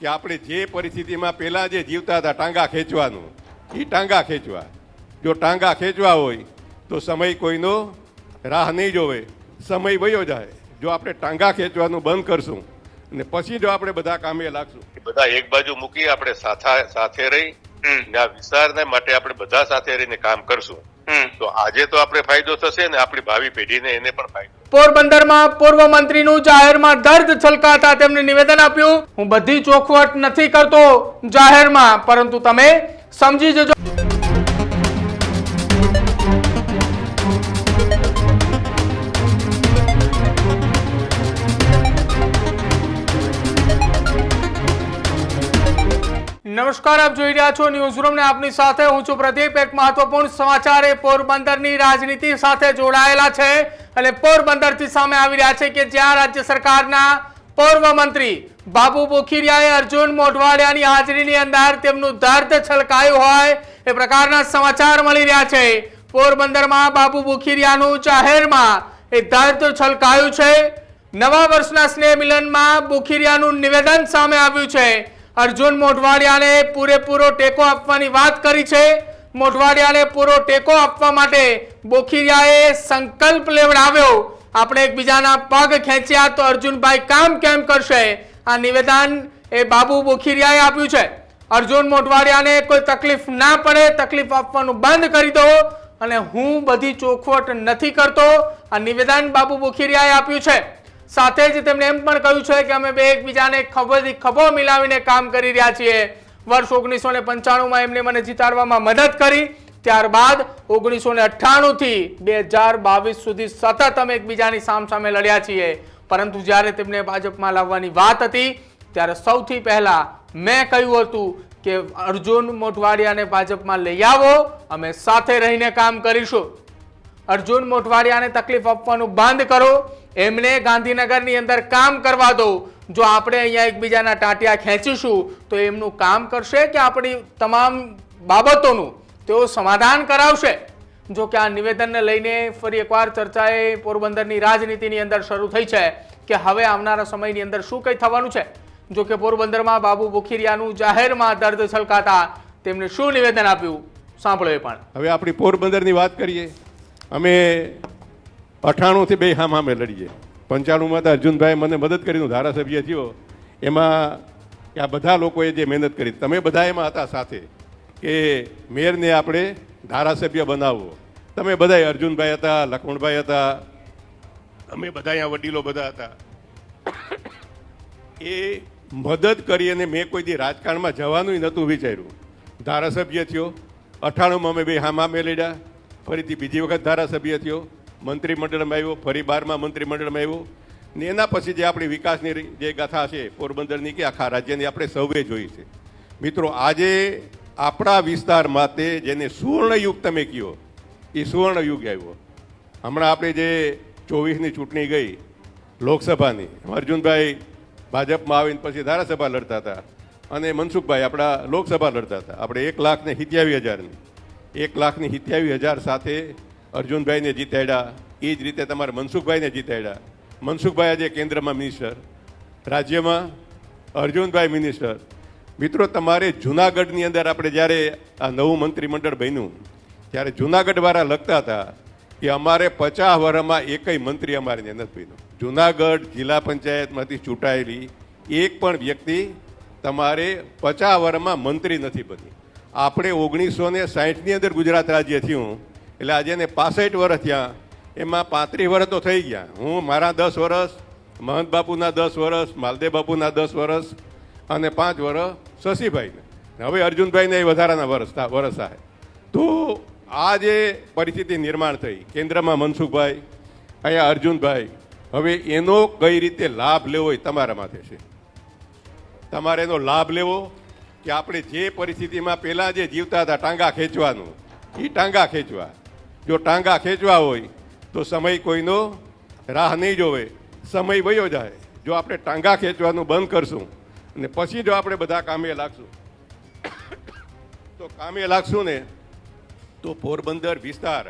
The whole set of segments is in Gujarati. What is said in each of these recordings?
કે આપણે જે પરિસ્થિતિમાં પહેલાં જે જીવતા હતા ટાંગા ખેંચવાનું, એ ટાંગા ખેંચવા. જો ટાંગા ખેંચવા હોય તો સમય કોઈનો રાહ નહીં જોવે, સમય વયો જાય. જો આપણે ટાંગા ખેંચવાનું બંધ કરશું અને પછી જો આપણે બધા કામે લાગશું, બધા એક બાજુ મૂકી આપણે સાથે રહી આ વિસ્તારને માટે આપણે બધા સાથે રહીને કામ કરશું તો આજે તો આપણે ફાયદો થશે ને આપણી ભાવિ પેઢીને એને પણ ફાયદો. પોરબંદરમાં પૂર્વ મંત્રીનું જાહેરમાં દર્દ છલકાતા તેમણે નિવેદન આપ્યું, હું બધી ચોખવટ નથી કરતો જાહેરમાં, પરંતુ તમે સમજી જજો. નમસ્કાર, આપ જોઈ રહ્યા છો ન્યૂઝ રૂમ ને આપની સાથે હું છું પ્રદીપ. એક મહત્વપૂર્ણ સમાચાર એ પોરબંદરની રાજનીતિ સાથે જોડાયેલા છે અને પોરબંદરથી સામે આવી રહ્યા છે કે જ્યાં રાજ્ય સરકારના પૂર્વ મંત્રી બાબુ બોખીરિયાએ અર્જુન મોઢવાડિયાની હાજરીની અંદર તેમનું દર્દ છલકાયું હોય એ પ્રકારના સમાચાર મળી રહ્યા છે. પોરબંદરમાં બાબુ બોખીરિયાનું જાહેરમાં એ દર્દ છલકાયું છે. નવા વર્ષના સ્નેહ મિલનમાં બોખીરિયાનું નિવેદન સામે આવ્યું છે. અર્જુન મોઢવાડિયાને પૂરેપૂરો ટેકો આપવાની વાત કરી છે. મોઢવાડિયાને પૂરો ટેકો આપવા માટે બોખીરિયાએ સંકલ્પ લેવડાવ્યો. આપણે એકબીજાના પગ ખેંચ્યા તો અર્જુનભાઈ કામ કેમ કરશે? આ નિવેદન એ બાબુ બોખીરિયાએ આપ્યું છે. અર્જુન મોઢવાડિયાને કોઈ તકલીફ ના પડે, તકલીફ આપવાનું બંધ કરી દો અને હું બધી ચોખવટ નથી કરતો, આ નિવેદન બાબુ બોખીરિયાએ આપ્યું છે. સાથે જ તેમણે એમ પણ કહ્યું છે કે અમે બે એકબીજાને ખભેથી ખભો મિલાવીને કામ કરી રહ્યા છીએ. વર્ષ 1995માં એમને મને જીતાડવામાં મદદ કરી, ત્યારબાદ 1998 થી 2022 સુધી સતત અમે એકબીજાની સામસામે લડ્યા છીએ. પરંતુ જ્યારે તેમને ભાજપમાં લાવવાની વાત હતી ત્યારે સૌથી પહેલા મેં કહ્યું હતું કે અર્જુન મોઢવાડિયાને ભાજપમાં લઈ આવો, અમે સાથે રહીને કામ કરીશું. અર્જુન મોઢવાડિયાને તકલીફ આપવાનું બંધ કરો, એમને ગાંધીનગરની અંદર કામ કરવા દો. જો આપણે અહીંયા એકબીજાના ટાંટિયા ખેંચીશું તો એમનું કામ કરશે કે આપણી તમામ બાબતોનું તેઓ સમાધાન કરાવશે? જો કે આ નિવેદનને લઈને ફરી એકવાર ચર્ચાએ પોરબંદરની રાજનીતિની અંદર શરૂ થઈ છે કે હવે આવનારા સમયની અંદર શું કંઈ થવાનું છે. જો કે પોરબંદરમાં બાબુ બોખીરિયાનું જાહેરમાં દર્દ છલકાતા તેમણે શું નિવેદન આપ્યું સાંભળો. એ પણ હવે આપણી પોરબંદરની વાત કરીએ. અમે 98 થી બે સામે લડીએ. 95માં તો અર્જુનભાઈ મને મદદ કરીને ધારાસભ્ય થયો. એમાં આ બધા લોકોએ જે મહેનત કરી, તમે બધા એમાં હતા સાથે કે મેયરને આપણે ધારાસભ્ય બનાવવો. તમે બધા, અર્જુનભાઈ હતા, લખમણભાઈ હતા, અમે બધા અહીંયા વડીલો બધા હતા. એ મદદ કરી અને મેં કોઈ દી રાજકારણમાં જવાનું નહોતું વિચાર્યું. ધારાસભ્ય થયો. 98માં અમે બે સામે લડ્યા. ફરીથી બીજી વખત ધારાસભ્ય થયો, મંત્રીમંડળમાં આવ્યો, ફરી 12માં મંત્રીમંડળમાં આવ્યો. ને એના પછી જે આપણી વિકાસની જે ગાથા છે પોરબંદરની કે આખા રાજ્યની આપણે સૌએ જોઈ છે. મિત્રો, આજે આપણા વિસ્તાર માટે જેને સુવર્ણયુગ તમે કહો એ સુવર્ણયુગ આવ્યો. હમણાં આપણે જે 24ની ચૂંટણી ગઈ લોકસભાની, અર્જુનભાઈ ભાજપમાં આવીને પછી ધારાસભા લડતા હતા અને મનસુખભાઈ આપણા લોકસભા લડતા હતા. આપણે 1,87,000ની 1,87,000 સાથે અર્જુનભાઈને જીતાડ્યા. એ જ રીતે તમારે મનસુખભાઈને જીતાડ્યા. મનસુખભાઈ આજે કેન્દ્રમાં મિનિસ્ટર, રાજ્યમાં અર્જુનભાઈ મિનિસ્ટર. મિત્રો, તમારે જુનાગઢની અંદર આપણે જ્યારે આ નવું મંત્રીમંડળ બન્યું ત્યારે જુનાગઢવાળા લખતા હતા કે અમારે 50 વર્ષમાં એકય મંત્રી અમારે નથી બન્યો. જુનાગઢ જિલ્લા પંચાયતમાંથી ચૂંટાયેલી એક પણ વ્યક્તિ તમારે 50 વર્ષમાં મંત્રી નથી બની. આપણે 1960ની અંદર ગુજરાત રાજ્ય થયું એટલે આજે એને 65 વર્ષ થયા. એમાં 35 વર્ષ તો થઈ ગયા. હું મારા 10 વર્ષ, મહંત બાપુના 10 વર્ષ, માલદેવ બાપુના 10 વર્ષ અને 5 વર્ષ શશીભાઈને, હવે અર્જુનભાઈને વધારાના વર્ષ થાય. તો આ જે પરિસ્થિતિ નિર્માણ થઈ, કેન્દ્રમાં મનસુખભાઈ, અહીંયા અર્જુનભાઈ, હવે એનો કઈ રીતે લાભ લેવો એ તમારા માથે છે. તમારે એનો લાભ લેવો કે આપણે જે પરિસ્થિતિમાં પહેલાં જે જીવતા હતા ટાંગા ખેંચવાનું, એ ટાંગા ખેંચવા. જો ટાંગા ખેંચવા હોય તો સમય કોઈનો રાહ નહીં જોવે, સમય વયો જાય. જો આપણે ટાંગા ખેંચવાનું બંધ કરશું અને પછી જો આપણે બધા કામે લાગશું ને તો પોરબંદર વિસ્તાર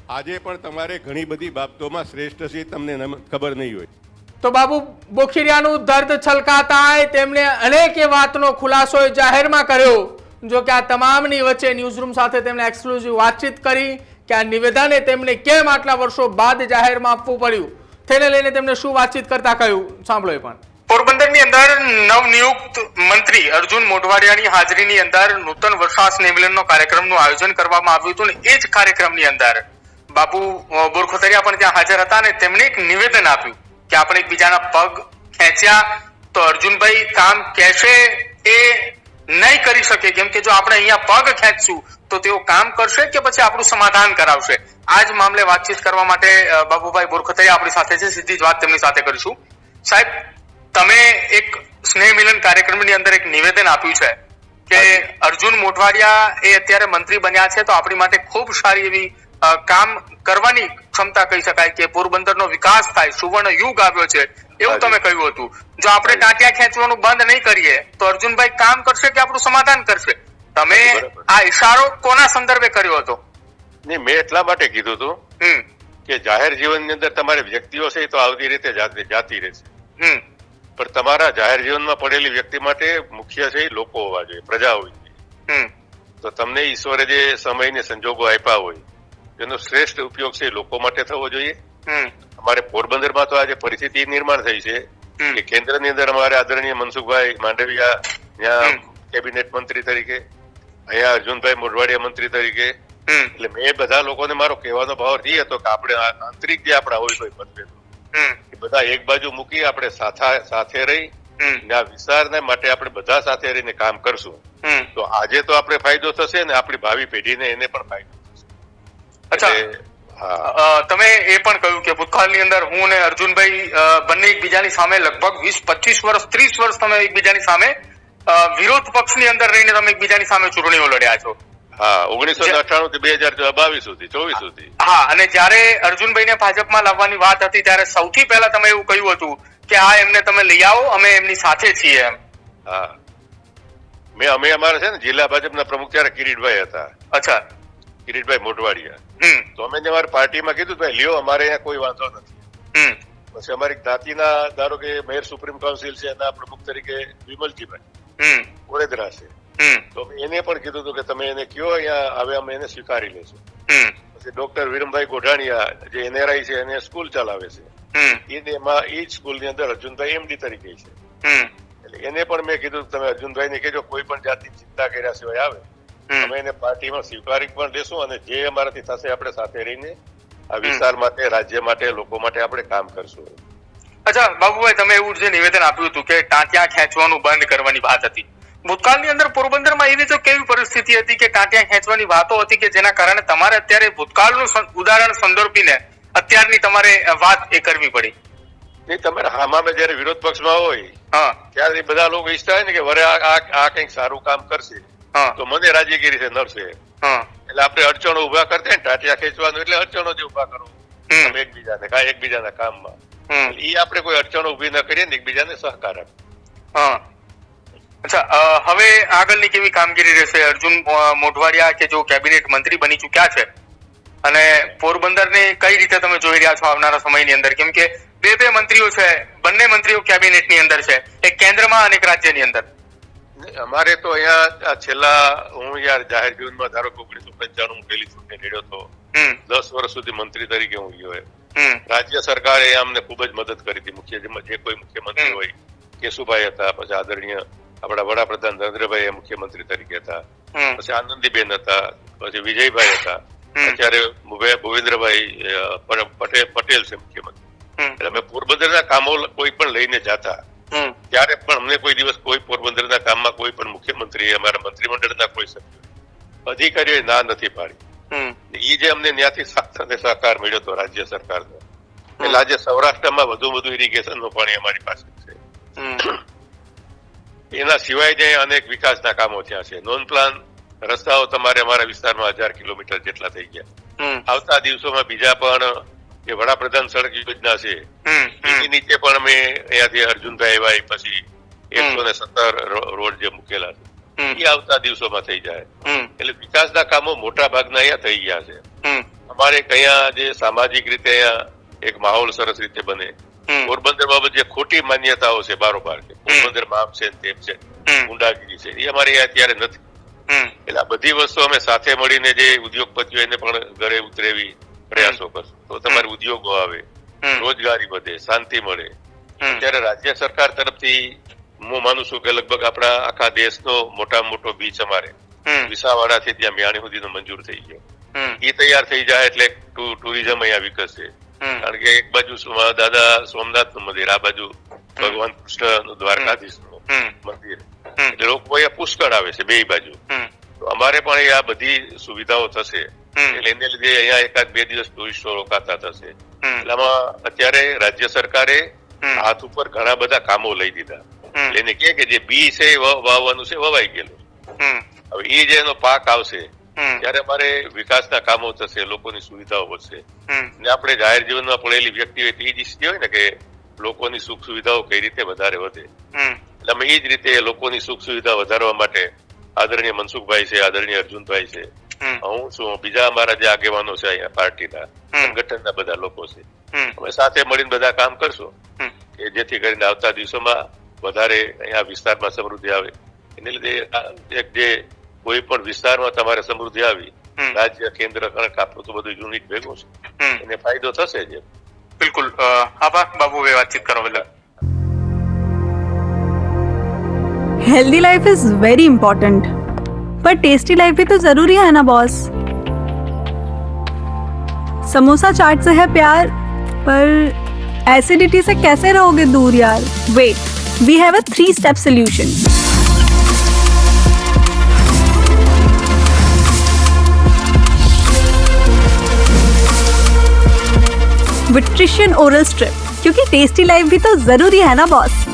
આજે પણ તમારે ઘણી બધી બાબતોમાં શ્રેષ્ઠ છે, તમને ખબર નહીં હોય. તો બાબુ બોખીરિયાનું દર્દ છલકાતા તેમણે અનેક એ વાતનો ખુલાસો જાહેરમાં કર્યો. જો કે આ તમામની વચ્ચે ન્યૂઝરૂમ સાથે તેમણે એક્સક્લુઝિવ વાતચીત કરી કે આ નિવેદને તેમને કેમ આટલા વર્ષો બાદ જાહેરમાં આપવું પડ્યું, તેને લઈને તેમને શું વાતચીત કરતા કહ્યું, સાંભળો. એ પણ પોરબંદરની અંદર નવનિયુક્ત મંત્રી અર્જુન મોઢવાડિયાની હાજરીની અંદર નૂતન વર્ષા સ્નેહમિલનનો કાર્યક્રમનું આયોજન કરવામાં આવ્યું હતું ને એ જ કાર્યક્રમની અંદર બાપુ બોરખોતરિયા પણ ત્યાં હાજર હતા અને તેમણે એક નિવેદન આપ્યું કે આપણે એકબીજાના પગ ખેંચ્યા તો અર્જુનભાઈ કામ કહેશે એ નહીં કરી શકે, કેમ કે જો આપણે અહીંયા પગ ખેંચશું તો તેઓ કામ કરશે કે પછી આપણું સમાધાન કરાવશે. આ જ મામલે વાતચીત કરવા માટે બાબુભાઈ બોરખોતરિયા આપણી સાથે છે. સીધી જ વાત તેમની સાથે કરીશું. સાહેબ, તમે એક સ્નેહ મિલન કાર્યક્રમની અંદર એક નિવેદન આપ્યું છે કે અર્જુન મોઢવાડિયા એ અત્યારે મંત્રી બન્યા છે તો આપણી માટે ખૂબ સારી એવી કામ કરવાની ક્ષમતા કહી શકાય કે પોરબંદરનો વિકાસ થાય, સુવર્ણ યુગ આવ્યો છે એવું તમે કહ્યું હતું. જો આપણે ટાંટિયા ખેંચવાનું બંધ નહીં કરીએ તો અર્જુનભાઈ કામ કરશે કે આપણું સમાધાન કરશે? તમે આ ઇશારો કોના સંદર્ભે કર્યો હતો? નહીં, મેં એટલા માટે કીધું હતું કે જાહેર જીવનની અંદર તમારે વ્યક્તિઓ છે તો આવતી રીતે જાતી રહેશે, પણ તમારા જાહેર જીવનમાં પડેલી વ્યક્તિ માટે મુખ્ય છે લોકો હોવા જોઈએ, પ્રજા હોવી જોઈએ. તો તમને ઈશ્વરે જે સમય ને સંજોગો આપ્યા હોય તેનો શ્રેષ્ઠ ઉપયોગ છે લોકો માટે થવો જોઈએ. અમારે પોરબંદરમાં તો આજે પરિસ્થિતિ નિર્માણ થઈ છે કે કેન્દ્રની અંદર અમારે આદરણીય મનસુખભાઈ માંડવિયા ત્યાં કેબિનેટ મંત્રી તરીકે, અહીંયા અર્જુનભાઈ મોઢવાડિયા મંત્રી તરીકે. એટલે મેં બધા લોકોને મારો કહેવાનો ભાવ એ હતો કે આપણે આંતરિક જે આપણા હોય કોઈ મતભેદો એ બધા એક બાજુ મૂકી આપણે સાથે રહી આ વિસ્તારને માટે આપણે બધા સાથે રહીને કામ કરશું તો આજે તો આપણે ફાયદો થશે ને આપણી ભાવિ પેઢીને એને પણ ફાયદો થશે. અચ્છા, તમે એ પણ કહ્યું કે ભૂતકાળની અંદર હું ને અર્જુનભાઈ બંને એકબીજાની સામે લગભગ 20-25 વર્ષ 30 વર્ષ તમે એકબીજાની સામે વિરોધ પક્ષની અંદર રહીને તમે એકબીજાની સામે ચૂંટણીઓ લડ્યા છો. હા, 1998 થી 2022 સુધી 24 સુધી. હા, અને જયારે અર્જુનભાઈને ભાજપમાં લાવવાની વાત હતી ત્યારે સૌથી પહેલા તમે એવું કહ્યું હતું કે આ એમને તમે લઈ આવો, અમે એમની સાથે છીએ એમ. હા, અમે અમારા છે ને જિલ્લા ભાજપના પ્રમુખ ત્યારે કિરીટભાઈ હતા. અચ્છા, કિરીટભાઈ મોઢવાડિયા. તો અમે અમારી પાર્ટીમાં કીધું ભાઈ લ્યો અમારે અહીંયા કોઈ વાંધો નથી. પછી અમારી જ્ઞાતિના ધારો કે મેયર સુપ્રીમ કાઉન્સિલ છે એના પ્રમુખ તરીકે વિમલજીભાઈ ઓળેદરા છે, તો એને પણ કીધું હતું કે તમે એને કયો અહીંયા હવે અમે એને સ્વીકારી લેશું. પછી ડોક્ટર વિરમભાઈ ગોઢાણીયા જે એનઆરઆઈ છે એને સ્કૂલ ચલાવે છે, એમાં એ જ સ્કૂલની અંદર અર્જુનભાઈ એમડી તરીકે છે. એટલે એને પણ મેં કીધું તમે અર્જુનભાઈને કહેજો કોઈ પણ જાતની ચિંતા કર્યા સિવાય આવે અમે એને પાર્ટીમાં સ્વીકારી પણ દેશું અને જે અમારાથી થશે આપણે સાથે રહીને આ વિસ્તાર માટે, રાજ્ય માટે, લોકો માટે આપણે કામ કરશું. અચ્છા બાબુભાઈ, તમે એવું જે નિવેદન આપ્યું હતું કે ટાંટિયા ખેંચવાનું બંધ કરવાની વાત હતી, ભૂતકાળની અંદર પોરબંદરમાં એવી તો કેવી પરિસ્થિતિ હતી કે ટાંટિયા ખેંચવાની વાતો હતી કે જેના કારણે તમારે અત્યારે ભૂતકાળનું ઉદાહરણ સંદર્ભીને અત્યારની તમારે વાત એ કરવી પડી? નહીં, તમારે આમાં જયારે વિરોધ પક્ષમાં હોય ત્યારે બધા લોકો ઈચ્છતા હોય ને કે વરે આ કંઈક સારું કામ કરશે તો મને રાજીગીરી છે નડશે, એટલે આપણે અડચણો ઉભા કરતા ને ટાંટિયા ખેંચવાનું એટલે અડચણો જ ઉભા કરો એકબીજાને એકબીજાના કામમાં. એ આપણે કોઈ અડચણો ઉભી ન કરીએ ને એકબીજાને સહકાર આપે. અચ્છા, હવે આગળની કેવી કામગીરી રહેશે? અર્જુન મોઢવાડિયા કે જો કેબિનેટ મંત્રી બની ચુક્યા છે અને પોરબંદરને કઈ રીતે તમે જોઈ રહ્યા છો આવનારા સમયની અંદર? કેમ કે બે મંત્રીઓ છે, બંને મંત્રીઓ કેબિનેટની અંદર છે, એક કેન્દ્રમાં અને એક રાજ્યની અંદર. અમારે તો અહીંયા છેલ્લા હું જાહેર જીવનમાં ધારો કે 1995 પહેલી ચૂંટણી લડ્યો હતો, 10 વર્ષ સુધી મંત્રી તરીકે હું ગયો. રાજ્ય સરકારે અમને ખૂબ જ મદદ કરી હતી. જે કોઈ મુખ્યમંત્રી હોય, કેશુભાઈ હતા, પછી આદરણીય આપણા વડાપ્રધાન નરેન્દ્રભાઈ મુખ્યમંત્રી તરીકે હતા, પછી આનંદીબેન હતા, પછી વિજયભાઈ હતા, અત્યારે ભુવેન્દ્રભાઈ પટેલ છે મુખ્યમંત્રી. એટલે અમે પોરબંદરના કામો કોઈ પણ લઈને જતા ત્યારે પણ અમને કોઈ દિવસ કોઈ પોરબંદરના કામમાં કોઈ પણ મુખ્યમંત્રી અમારા મંત્રીમંડળના કોઈ સભ્યો અધિકારીઓએ ના નથી પાડી. એ જે અમને ત્યાંથી સાથ અને સહકાર મળ્યો હતો રાજ્ય સરકારનો, એટલે આજે સૌરાષ્ટ્રમાં વધુ ઇરિગેશનનું પાણી અમારી પાસે છે. એના સિવાય જે અનેક વિકાસના કામો થયા છે. નોન પ્લાન રસ્તાઓ તમારે અમારા વિસ્તારમાં 1000 કિલોમીટર જેટલા થઈ ગયા. આવતા દિવસોમાં બીજા પણ જે વડાપ્રધાન સડક યોજના છે એની નીચે પણ અમે અહીંયાથી અર્જુનભાઈ આવ્યા પછી 117 રોડ જે મૂકેલા છે એ આવતા દિવસોમાં થઈ જાય. એટલે વિકાસના કામો મોટા ભાગના અહીંયા થઈ ગયા છે. અમારે અહીંયા જે સામાજિક રીતે અહીંયા એક માહોલ સરસ રીતે બને પોરબંદર બાબત જે ખોટી માન્યતાઓ છે બારોબાર કે પોરબંદરમાં આમ છે તેમ છે ગુંડાગીરી છે એ અમારે અત્યારે નથી. એટલે આ બધી વસ્તુ અમે સાથે મળીને જે ઉદ્યોગપતિઓ એને પણ ઘરે ઉતરેવી પ્રયાસો કરશું તો તમારે ઉદ્યોગો આવે, રોજગારી વધે, શાંતિ મળે. ત્યારે રાજ્ય સરકાર તરફથી હું માનું છું કે લગભગ આપણા આખા દેશનો મોટામાં મોટો બીચ અમારે વિસાવાડાથી ત્યાં મિયાણી સુધીનો મંજૂર થઈ ગયો. એ તૈયાર થઈ જાય એટલે ટુરિઝમ અહીંયા વિકસશે. કારણ કે એક બાજુ દાદા સોમનાથ નું મંદિર, આ બાજુ ભગવાન કૃષ્ણ દ્વારકાધીશનું મંદિર, એટલે લોકો અહીંયા પુષ્કળ આવે છે બે બાજુ. તો અમારે પણ આ બધી સુવિધાઓ થશે એટલે એને લીધે અહીંયા એકાદ બે દિવસ ટુરિસ્ટો રોકાતા થશે. એટલે આમાં અત્યારે રાજ્ય સરકારે હાથ ઉપર ઘણા બધા કામો લઈ દીધા. એને કે જે બી છે વાવવાનું છે વવાઈ ગયેલું. હવે એ જે એનો પાક આવશે ત્યારે અમારે વિકાસના કામો થશે, લોકોની સુવિધાઓ વધશે. ને આપણે જાહેર જીવનમાં પડેલી વ્યક્તિ હોય તો એ જ હોય ને કે લોકોની સુખ સુવિધાઓ કઈ રીતે વધારે વધે. એટલે અમે એ જ રીતે લોકોની સુખ સુવિધા વધારવા માટે આદરણીય મનસુખભાઈ છે, આદરણીય અર્જુનભાઈ છે, હું છું, બીજા અમારા જે આગેવાનો છે અહીંયા પાર્ટીના સંગઠનના બધા લોકો છે, અમે સાથે મળીને બધા કામ કરશું કે જેથી કરીને આવતા દિવસોમાં વધારે અહીંયા વિસ્તારમાં સમૃદ્ધિ આવે. એને લીધે એક જે કોઈ પણ વિસ્તારમાં તમારે સમૃદ્ધિ આવી, રાજ્ય કેન્દ્ર કણક આપણું તો બધું યુનિટ ભેગું છે, એને ફાયદો થશે જ. બિલકુલ. આભાર બાબુ, વાતચીત કરવા બદલ. Healthy life is very important, पर टेस्टी लाइफ भी तो जरूरी है ना बॉस. समोसा चाट से है प्यार, पर एसिडिटी से कैसे रहोगे दूर यार. Wait, we have a 3-step solution. Vitrician oral strip, क्योंकि टेस्टी लाइफ भी तो जरूरी है ना बॉस.